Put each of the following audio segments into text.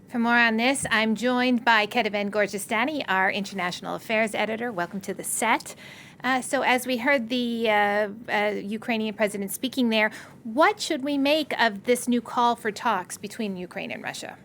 For more on this, I'm joined by Kethevane Gorjestani, our international affairs editor. Welcome to the set. So as we heard the Ukrainian president speaking there, what should we make of this new call for talks between Ukraine and Russia?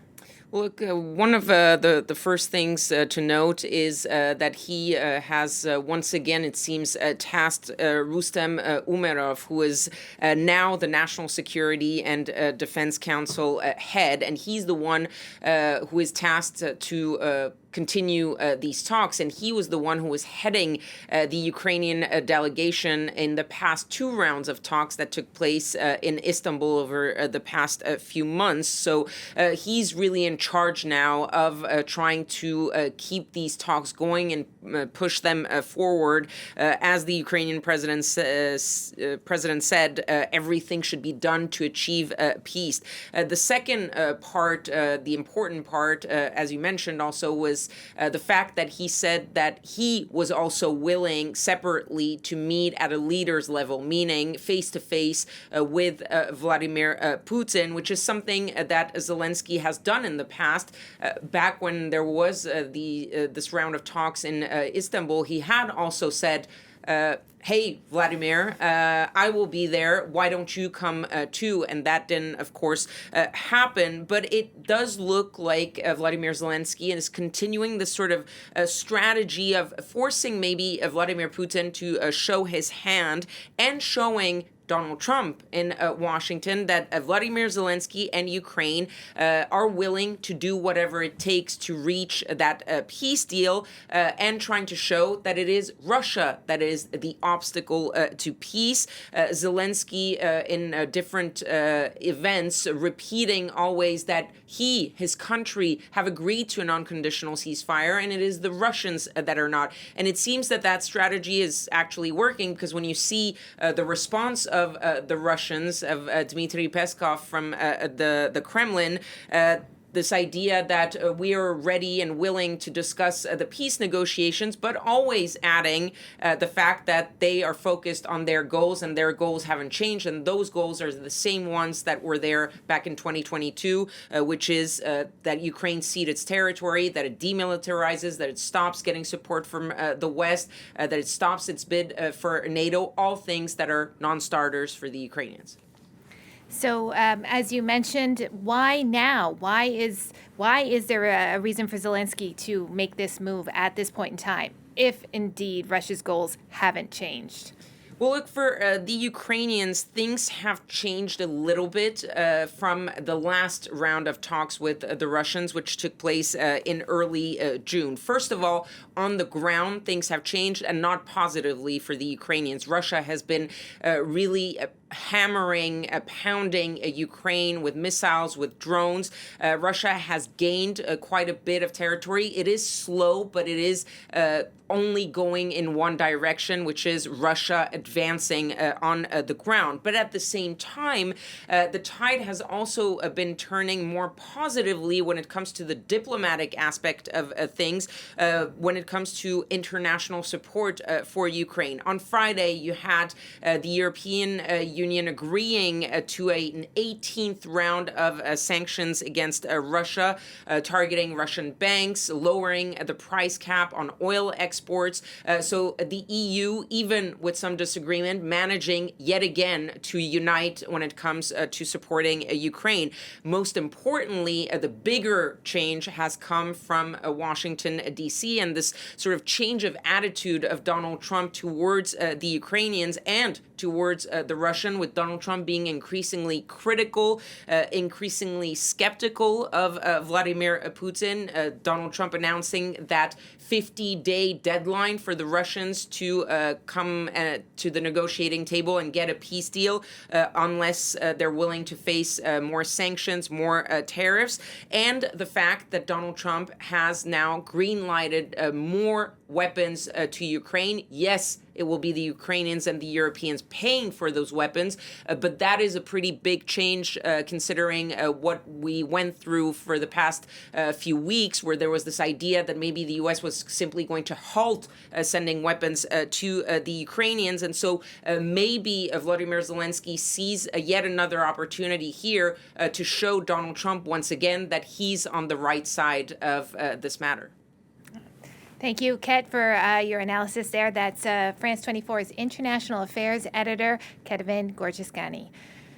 Well, look, one of the first things to note is that he has once again, it seems, tasked Rustem Umerov, who is now the National Security and Defense Council head, and he's the one who is tasked to continue these talks. And he was the one who was heading the Ukrainian delegation in the past two rounds of talks that took place in Istanbul over the past few months. So he's really in charge now of trying to keep these talks going and push them forward. As the Ukrainian president said, everything should be done to achieve peace. The second part, the important part, as you mentioned also, was the fact that he said that he was also willing separately to meet at a leader's level, meaning face-to-face with Vladimir Putin, which is something that Zelensky has done in the past. Back when there was this round of talks in Istanbul, he had also said, hey, Vladimir, I will be there. Why don't you come too? And that didn't, of course, happen. But it does look like Vladimir Zelensky is continuing this sort of strategy of forcing maybe Vladimir Putin to show his hand and showing Donald Trump in Washington that Vladimir Zelensky and Ukraine are willing to do whatever it takes to reach that peace deal and trying to show that it is Russia that is the obstacle to peace. Zelensky in different events repeating always that his country have agreed to an unconditional ceasefire, and it is the Russians that are not. And it seems that that strategy is actually working, because when you see the response of the Russians, of Dmitry Peskov from the Kremlin, this idea that we are ready and willing to discuss the peace negotiations, but always adding the fact that they are focused on their goals, and their goals haven't changed, and those goals are the same ones that were there back in 2022, which is that Ukraine cede its territory, that it demilitarizes, that it stops getting support from the West, that it stops its bid for NATO, all things that are non-starters for the Ukrainians. So, as you mentioned, why now? Why is there a reason for Zelensky to make this move at this point in time, if indeed Russia's goals haven't changed? Well, look, for the Ukrainians, things have changed a little bit from the last round of talks with the Russians, which took place in early June. First of all, on the ground, things have changed, and not positively for the Ukrainians. Russia has been really hammering, pounding Ukraine with missiles, with drones. Russia has gained quite a bit of territory. It is slow, but it is only going in one direction, which is Russia advancing on the ground. But at the same time, the tide has also been turning more positively when it comes to the diplomatic aspect of things, when it comes to international support for Ukraine. On Friday, you had the European Union agreeing to an 18th round of sanctions against Russia, targeting Russian banks, lowering the price cap on oil exports. So the EU, even with some disagreement, managing yet again to unite when it comes to supporting Ukraine. Most importantly, the bigger change has come from Washington, D.C., and this sort of change of attitude of Donald Trump towards the Ukrainians and towards the Russian, with Donald Trump being increasingly critical, increasingly skeptical of Vladimir Putin. Donald Trump announcing that 50-day deadline for the Russians to come to the negotiating table and get a peace deal unless they're willing to face more sanctions, more tariffs, and the fact that Donald Trump has now green-lighted more weapons to Ukraine. Yes, it will be the Ukrainians and the Europeans paying for those weapons, but that is a pretty big change considering what we went through for the past few weeks, where there was this idea that maybe the U.S. was simply going to halt sending weapons to the Ukrainians. And so maybe Volodymyr Zelensky sees yet another opportunity here to show Donald Trump once again that he's on the right side of this matter. Thank you, Ket, for your analysis there. That's France 24's international affairs editor, Kethevane Gorjestani.